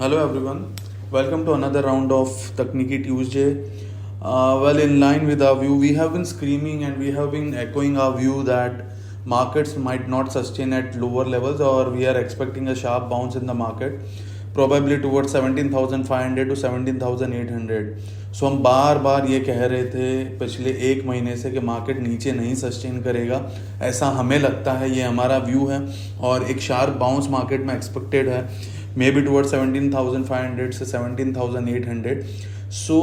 Hello everyone, welcome to another round of Takniki Tuesday. In line with our view, we have been screaming and we have been echoing our view that markets might not sustain at lower levels, or we are expecting a sharp bounce in the market, probably towards 17,500 to 17,800. सो हम बार बार ये कह रहे थे पिछले एक महीने से कि मार्केट नीचे नहीं सस्टेन करेगा, ऐसा हमें लगता है, ये हमारा व्यू है और एक शार्प बाउंस मार्केट में एक्सपेक्टेड है, मे बी टुवर्ड 17,500 से 17,800. सो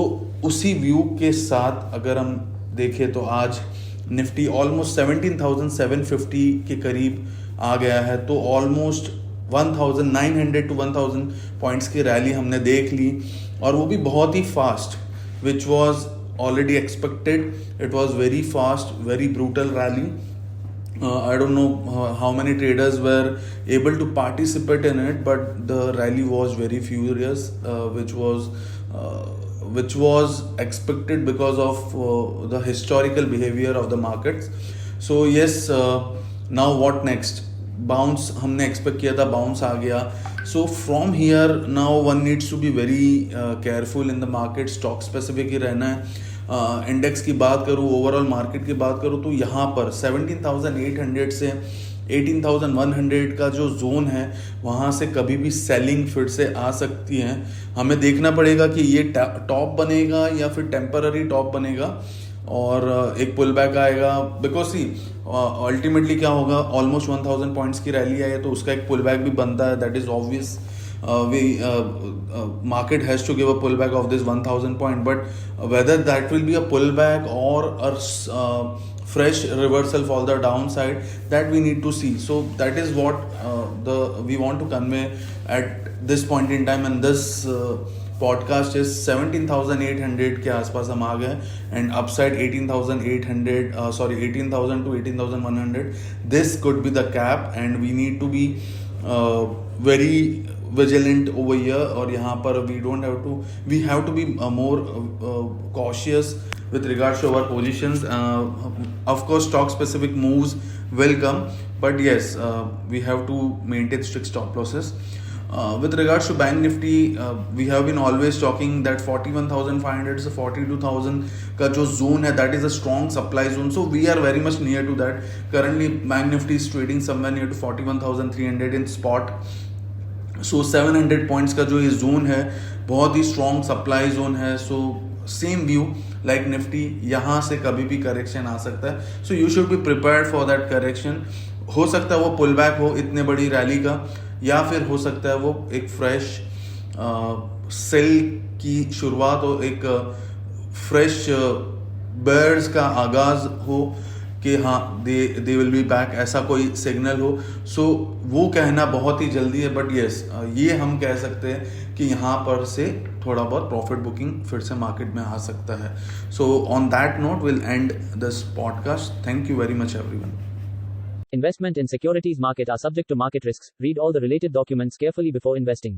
उसी व्यू के साथ अगर हम देखें तो आज निफ्टी ऑलमोस्ट 17,750 के करीब आ गया है. तो ऑलमोस्ट 1,900 टू 1,000 पॉइंट्स की रैली हमने देख ली, और वो भी बहुत ही fast, which was already expected. It was very fast, very brutal rally. I don't know how many traders were able to participate in it, but the rally was very furious, which was expected because of the historical behavior of the markets. So yes, now what next? Bounce हमने expect किया था, bounce आ गया. So from here now one needs to be very careful in the market. Stock specific ही रहना है. Index की बात करूँ, ओवरऑल मार्केट की बात करूँ, तो यहाँ पर 17,800 से 18,100 का जो जोन है, वहाँ से कभी भी सेलिंग फिर से आ सकती है. हमें देखना पड़ेगा कि ये टॉप बनेगा या फिर टेम्पररी टॉप बनेगा और एक पुल बैक आएगा. बिकॉज सी अल्टीमेटली क्या होगा, ऑलमोस्ट 1,000 पॉइंट्स की रैली आई है तो उसका एक पुल बैक भी बनता है. That is obvious. Market has to give a pullback of this 1,000 point, but whether that will be a pullback or a fresh reversal for the downside, that we need to see. So that is what we want to convey at this point in time, and this podcast is 17,800 के आसपास हम आ गए, and upside 18,000 to 18,100. This could be the cap, and we need to be very vigilant over here. और यहाँ पर we have to be more cautious with regards to our positions. Of course, stock specific moves will come, but yes, we have to maintain strict stop losses. With regards to Bank Nifty, we have been always talking that 41,500 से 42,000 का जो zone है, that is a strong supply zone. So we are very much near to that. Currently, Bank Nifty is trading somewhere near to 41,300 in spot. So 700 points का जो ये zone है, बहुत ही strong supply zone है. So same view like Nifty, यहाँ से कभी भी correction आ सकता है. So you should be prepared for that correction. हो सकता है वो पुल बैक हो इतने बड़ी रैली का, या फिर हो सकता है वो एक फ्रेश सेल की शुरुआत हो, एक फ्रेश बेयर्स का आगाज हो कि हाँ दे विल बी बैक, ऐसा कोई सिग्नल हो. सो वो कहना बहुत ही जल्दी है, बट येस, ये हम कह सकते हैं कि यहाँ पर से थोड़ा बहुत प्रॉफिट बुकिंग फिर से मार्केट में आ सकता है. So on that note will and this podcast. Thank you very much everyone. Investment in securities market are subject to market risks. Read all the related documents carefully before investing.